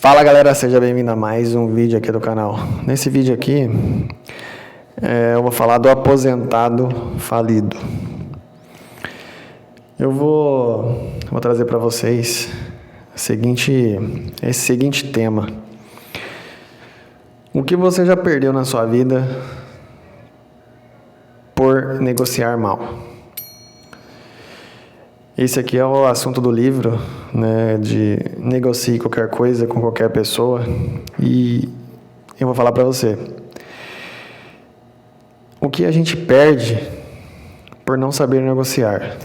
Fala galera, seja bem-vindo a mais um vídeo aqui do canal. Nesse vídeo aqui, eu vou falar do aposentado falido. Eu vou trazer para vocês esse seguinte tema. O que você já perdeu na sua vida por negociar mal? Esse aqui é o assunto do livro, né, de negocie qualquer coisa com qualquer pessoa, e eu vou falar para você. O que a gente perde por não saber negociar?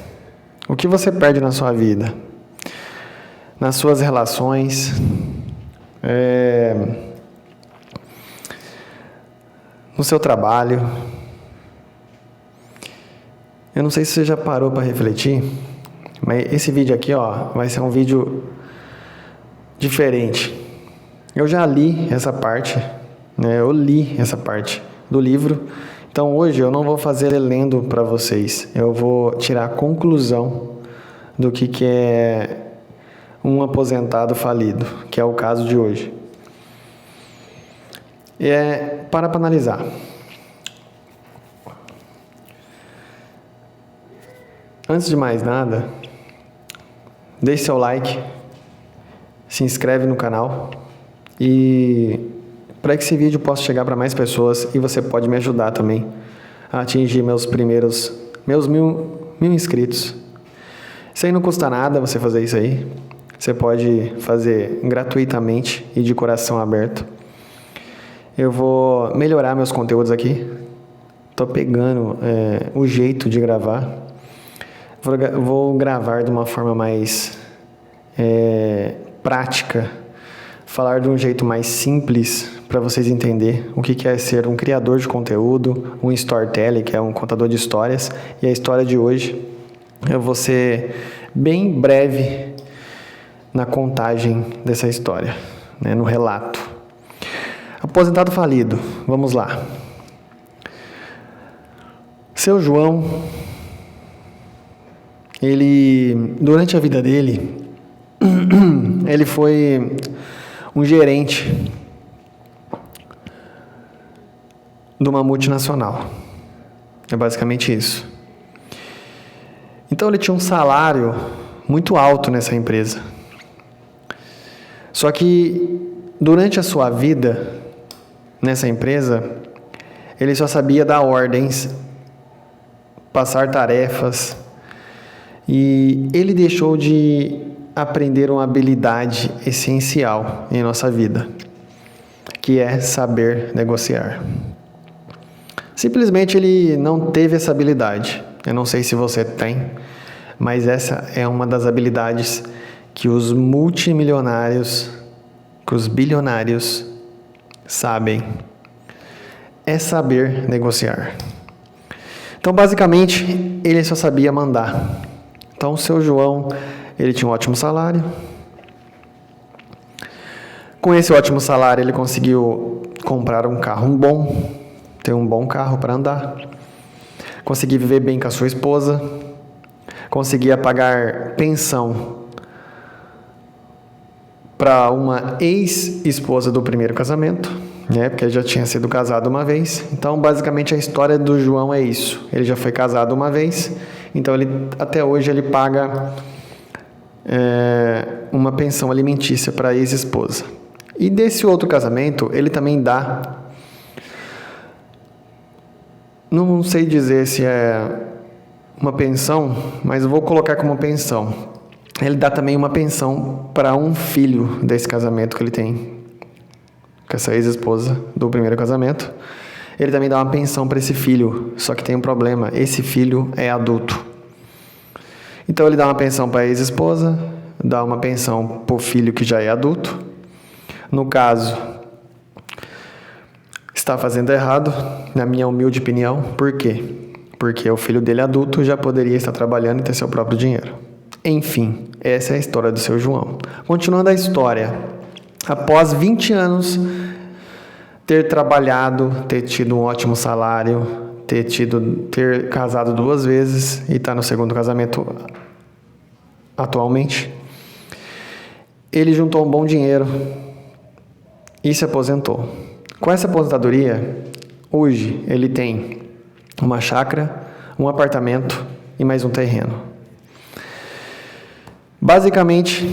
O que você perde na sua vida? Nas suas relações? No seu trabalho? Eu não sei se você já parou para refletir, mas esse vídeo aqui, vai ser um vídeo diferente. Eu já li essa parte, né? Eu li essa parte do livro. Então hoje eu não vou fazer lendo para vocês. Eu vou tirar a conclusão do que é um aposentado falido, que é o caso de hoje. Para analisar. Antes de mais nada, deixe seu like, se inscreve no canal e para que esse vídeo possa chegar para mais pessoas, e você pode me ajudar também a atingir meus mil inscritos. Isso aí não custa nada você fazer isso aí. Você pode fazer gratuitamente e de coração aberto. Eu vou melhorar meus conteúdos aqui. Tô pegando o jeito de gravar. Vou gravar de uma forma mais prática, falar de um jeito mais simples para vocês entenderem o que é ser um criador de conteúdo, um storyteller, que é um contador de histórias. E a história de hoje, eu vou ser bem breve na contagem dessa história, né, no relato. Aposentado falido, vamos lá. Seu João, durante a vida dele, ele foi um gerente de uma multinacional. É basicamente isso. Então ele tinha um salário muito alto nessa empresa. Só que durante a sua vida nessa empresa, ele só sabia dar ordens, passar tarefas, e ele deixou de aprender uma habilidade essencial em nossa vida, que é saber negociar. Simplesmente ele não teve essa habilidade. Eu não sei se você tem, mas essa é uma das habilidades que os multimilionários, que os bilionários sabem. É saber negociar. Então, basicamente, ele só sabia mandar. Então, o seu João, ele tinha um ótimo salário. Com esse ótimo salário, ele conseguiu comprar um carro bom, ter um bom carro para andar, conseguir viver bem com a sua esposa, conseguia pagar pensão para uma ex-esposa do primeiro casamento, né? Porque ele já tinha sido casado uma vez. Então, basicamente, a história do João é isso. Ele já foi casado uma vez, então até hoje ele paga uma pensão alimentícia para a ex-esposa. E desse outro casamento, ele também dá, não sei dizer se é uma pensão, mas eu vou colocar como pensão. Ele dá também uma pensão para um filho desse casamento que ele tem com essa ex-esposa do primeiro casamento. Ele também dá uma pensão para esse filho, só que tem um problema: esse filho é adulto. Então ele dá uma pensão para a ex-esposa, dá uma pensão para o filho que já é adulto. No caso, está fazendo errado, na minha humilde opinião. Por quê? Porque o filho dele adulto já poderia estar trabalhando e ter seu próprio dinheiro. Enfim, essa é a história do seu João. Continuando a história, após 20 anos ter trabalhado, ter tido um ótimo salário, ter casado 2 vezes e estar no segundo casamento atualmente, ele juntou um bom dinheiro e se aposentou. Com essa aposentadoria, hoje ele tem uma chácara, um apartamento e mais um terreno. Basicamente,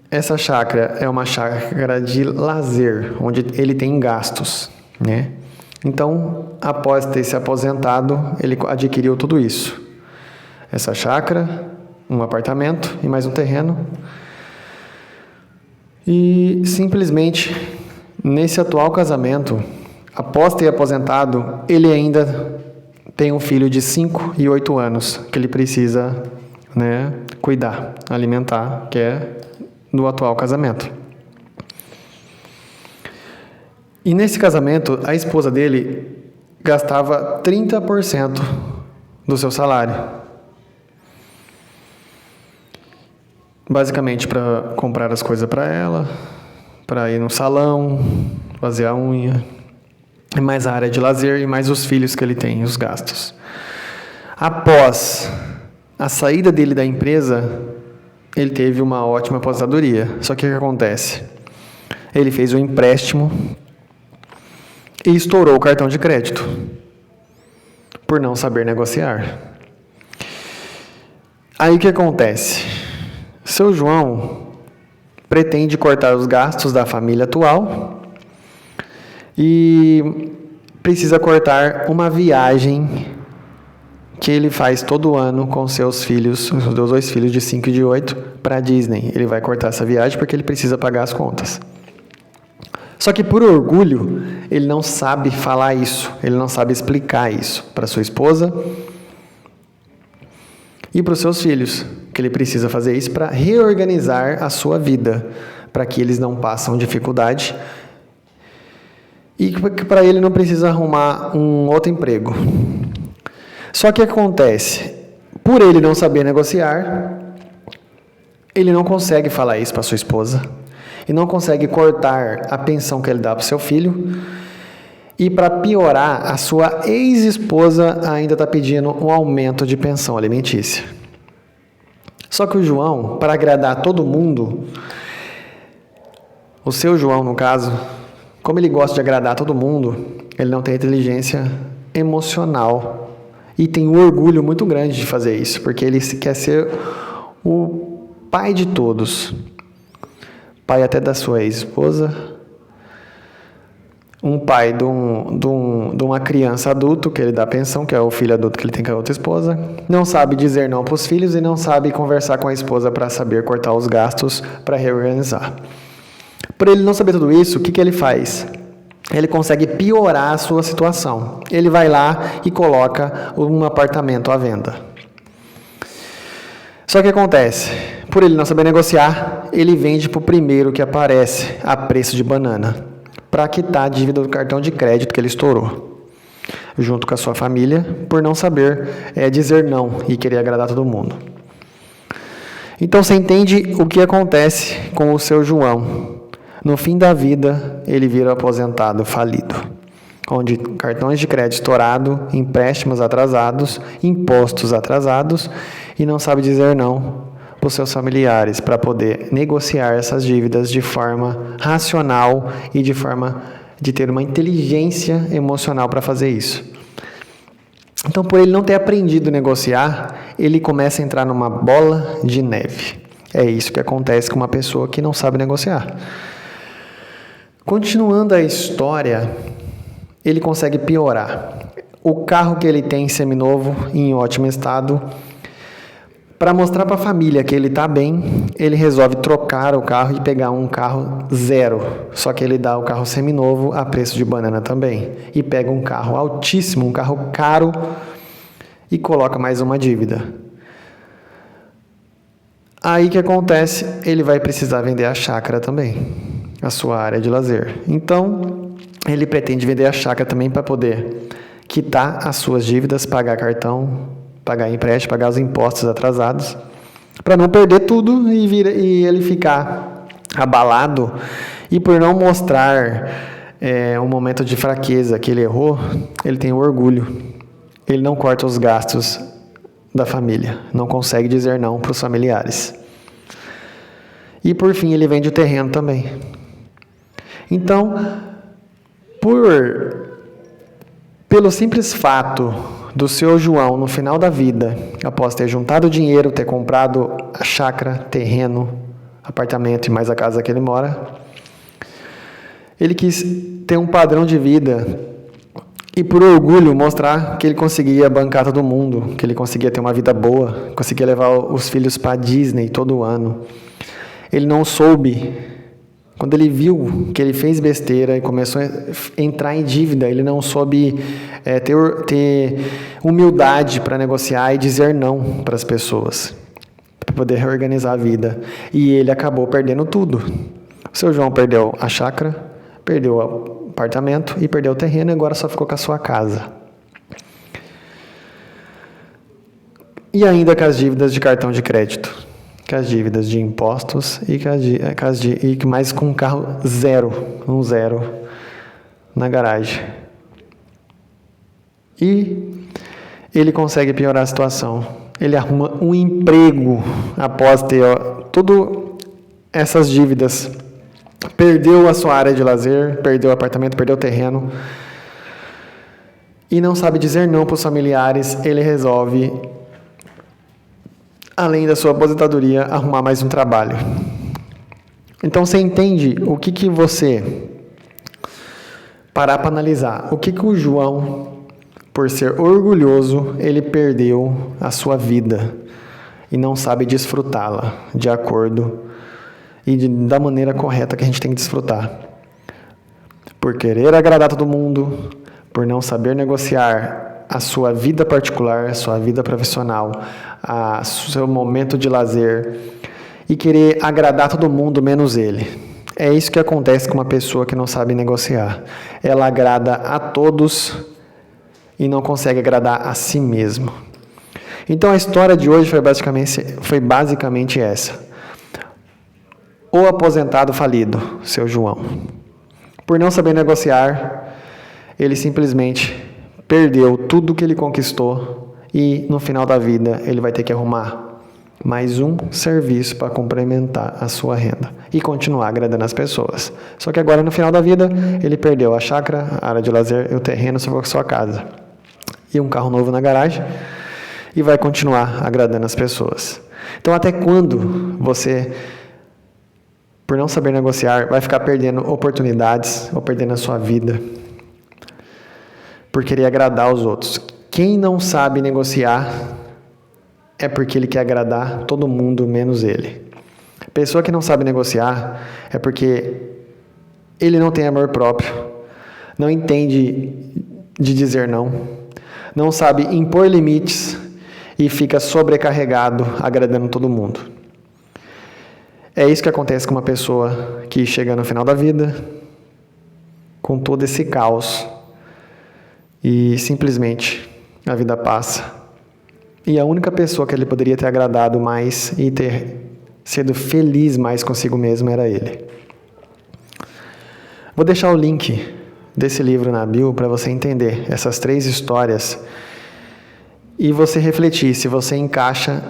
essa chácara é uma chácara de lazer, onde ele tem gastos, né? Então, após ter se aposentado, ele adquiriu tudo isso. Essa chácara, um apartamento e mais um terreno. E simplesmente, nesse atual casamento, após ter aposentado, ele ainda tem um filho de 5 e 8 anos que ele precisa, né, cuidar, alimentar, que é do atual casamento. E nesse casamento, a esposa dele gastava 30% do seu salário. Basicamente para comprar as coisas para ela, para ir no salão, fazer a unha, e mais a área de lazer e mais os filhos que ele tem, os gastos. Após a saída dele da empresa, ele teve uma ótima aposentadoria. Só que o que acontece? Ele fez um empréstimo e estourou o cartão de crédito por não saber negociar. Aí o que acontece? Seu João pretende cortar os gastos da família atual e precisa cortar uma viagem que ele faz todo ano com seus filhos, os 2 filhos de 5 e de 8, para a Disney. Ele vai cortar essa viagem porque ele precisa pagar as contas. Só que por orgulho, ele não sabe falar isso, ele não sabe explicar isso para sua esposa e para os seus filhos, que ele precisa fazer isso para reorganizar a sua vida, para que eles não passem dificuldade e que para ele não precisa arrumar um outro emprego. Só que acontece, por ele não saber negociar, ele não consegue falar isso para sua esposa e não consegue cortar a pensão que ele dá para o seu filho. E para piorar, a sua ex-esposa ainda está pedindo um aumento de pensão alimentícia. Só que o João, para agradar todo mundo, o seu João, no caso, como ele gosta de agradar todo mundo, ele não tem inteligência emocional e tem um orgulho muito grande de fazer isso, porque ele quer ser o pai de todos, pai até da sua ex-esposa, um pai de uma criança adulto que ele dá pensão, que é o filho adulto que ele tem com a outra esposa, não sabe dizer não para os filhos e não sabe conversar com a esposa para saber cortar os gastos, para reorganizar. Por ele não saber tudo isso, o que ele faz? Ele consegue piorar a sua situação. Ele vai lá e coloca um apartamento à venda. Só que acontece, por ele não saber negociar, ele vende para o primeiro que aparece a preço de banana, para quitar a dívida do cartão de crédito que ele estourou, junto com a sua família, por não saber dizer não e querer agradar todo mundo. Então você entende o que acontece com o seu João. No fim da vida, ele vira aposentado falido, onde cartões de crédito estourado, empréstimos atrasados, impostos atrasados, e não sabe dizer não para os seus familiares para poder negociar essas dívidas de forma racional e de forma de ter uma inteligência emocional para fazer isso. Então, por ele não ter aprendido a negociar, ele começa a entrar numa bola de neve. É isso que acontece com uma pessoa que não sabe negociar. Continuando a história, ele consegue piorar. O carro que ele tem seminovo, em ótimo estado, para mostrar para a família que ele está bem, ele resolve trocar o carro e pegar um carro zero. Só que ele dá o carro seminovo a preço de banana também. E pega um carro altíssimo, um carro caro, e coloca mais uma dívida. Aí que acontece? Ele vai precisar vender a chácara também, a sua área de lazer. Então, ele pretende vender a chácara também para poder quitar as suas dívidas, pagar cartão, pagar empréstimo, pagar os impostos atrasados, para não perder tudo e ele ficar abalado. E por não mostrar um momento de fraqueza que ele errou, ele tem orgulho. Ele não corta os gastos da família, não consegue dizer não para os familiares. E por fim, ele vende o terreno também. Então, pelo simples fato do seu João, no final da vida, após ter juntado dinheiro, ter comprado a chácara, terreno, apartamento e mais a casa que ele mora, ele quis ter um padrão de vida e, por orgulho, mostrar que ele conseguia bancar todo mundo, que ele conseguia ter uma vida boa, conseguia levar os filhos para Disney todo ano. Ele não soube, quando ele viu que ele fez besteira e começou a entrar em dívida, ele não soube ter humildade para negociar e dizer não para as pessoas, para poder reorganizar a vida. E ele acabou perdendo tudo. O seu João perdeu a chácara, perdeu o apartamento e perdeu o terreno, e agora só ficou com a sua casa. E ainda com as dívidas de cartão de crédito, com as dívidas de impostos e mais com um carro zero na garagem. E ele consegue piorar a situação. Ele arruma um emprego após ter todas essas dívidas. Perdeu a sua área de lazer, perdeu o apartamento, perdeu o terreno. E não sabe dizer não para os familiares. Ele resolve, além da sua aposentadoria, arrumar mais um trabalho. Então você entende o que você parar para analisar. O que o João, por ser orgulhoso, ele perdeu a sua vida e não sabe desfrutá-la de acordo e da maneira correta que a gente tem que desfrutar. Por querer agradar todo mundo, por não saber negociar a sua vida particular, a sua vida profissional, o seu momento de lazer e querer agradar todo mundo menos ele. É isso que acontece com uma pessoa que não sabe negociar. Ela agrada a todos e não consegue agradar a si mesmo. Então a história de hoje foi basicamente essa. O aposentado falido, seu João. Por não saber negociar, ele simplesmente perdeu tudo que ele conquistou e no final da vida ele vai ter que arrumar mais um serviço para complementar a sua renda e continuar agradando as pessoas. Só que agora no final da vida ele perdeu a chácara, a área de lazer e o terreno só com sua casa e um carro novo na garagem e vai continuar agradando as pessoas. Então até quando você, por não saber negociar, vai ficar perdendo oportunidades ou perdendo a sua vida por querer agradar os outros? Quem não sabe negociar é porque ele quer agradar todo mundo menos ele. Pessoa que não sabe negociar é porque ele não tem amor próprio, não entende de dizer não sabe impor limites e fica sobrecarregado agradando todo mundo. É isso que acontece com uma pessoa que chega no final da vida com todo esse caos e simplesmente a vida passa. E a única pessoa que ele poderia ter agradado mais e ter sido feliz mais consigo mesmo era ele. Vou deixar o link desse livro na bio para você entender essas 3 histórias e você refletir se você encaixa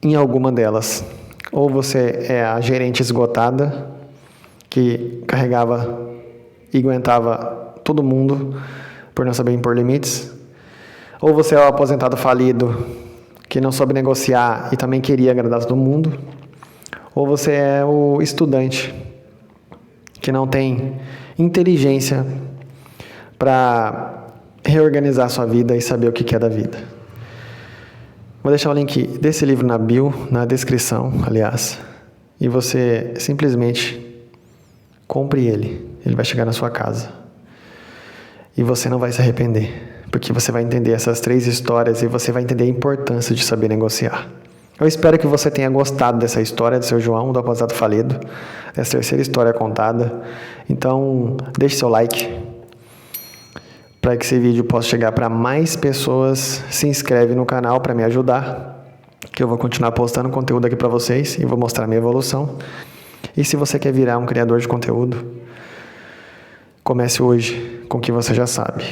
em alguma delas. Ou você é a gerente esgotada que carregava e aguentava todo mundo por não saber impor limites, ou você é o aposentado falido que não soube negociar e também queria agradar todo mundo, ou você é o estudante que não tem inteligência para reorganizar sua vida e saber o que é da vida. Vou deixar o link desse livro na bio, na descrição, aliás, e você simplesmente compre ele. Ele vai chegar na sua casa. E você não vai se arrepender, porque você vai entender essas 3 histórias e você vai entender a importância de saber negociar. Eu espero que você tenha gostado dessa história do seu João, do aposentado falido, dessa 3ª história contada. Então, deixe seu like para que esse vídeo possa chegar para mais pessoas. Se inscreve no canal para me ajudar, que eu vou continuar postando conteúdo aqui para vocês e vou mostrar a minha evolução. E se você quer virar um criador de conteúdo, comece hoje com o que você já sabe,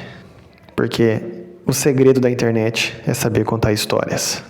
porque o segredo da internet é saber contar histórias.